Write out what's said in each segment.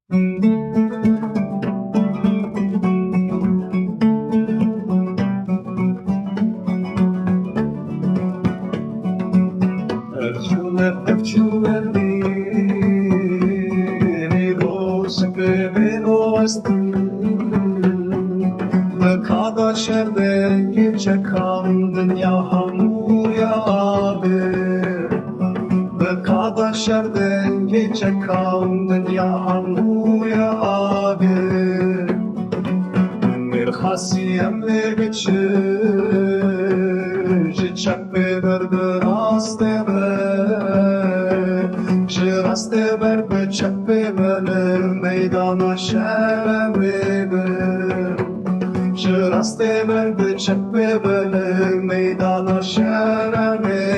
Evcüler beni dost beni dostum. Ne kadar şerden gece kandın ya hamur ya abi. Ne kadar şerden gece kandın ya hamur ya abi. Bir hasiyem ne geçir, çiçek bederdin astebe. Şiraste ber bıçak bebeler meydana şerebilir. Şiraste ber bıçak bebeler meydana şerebilir.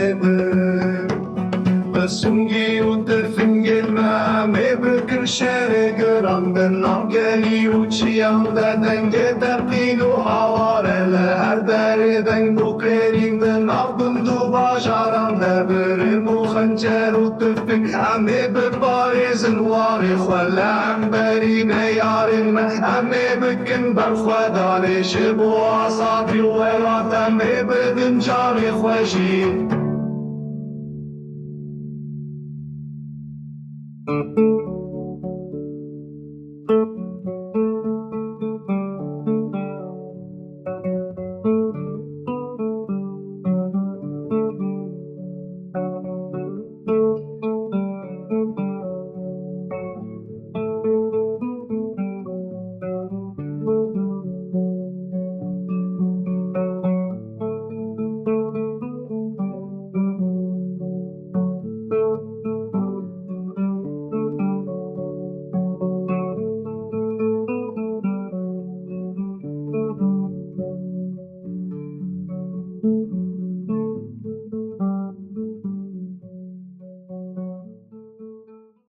Besungi utefin gelmem ebekir şere gören ben avgeli uçuyam deden gider pilu havarele her deriden bu kerimden avdım du başaram debirim bu hancer utefin hem ebek barizin vari khvallam berime yarim hem ebekin berkhvedani şibu asabi velatem ebedin cari khveşim.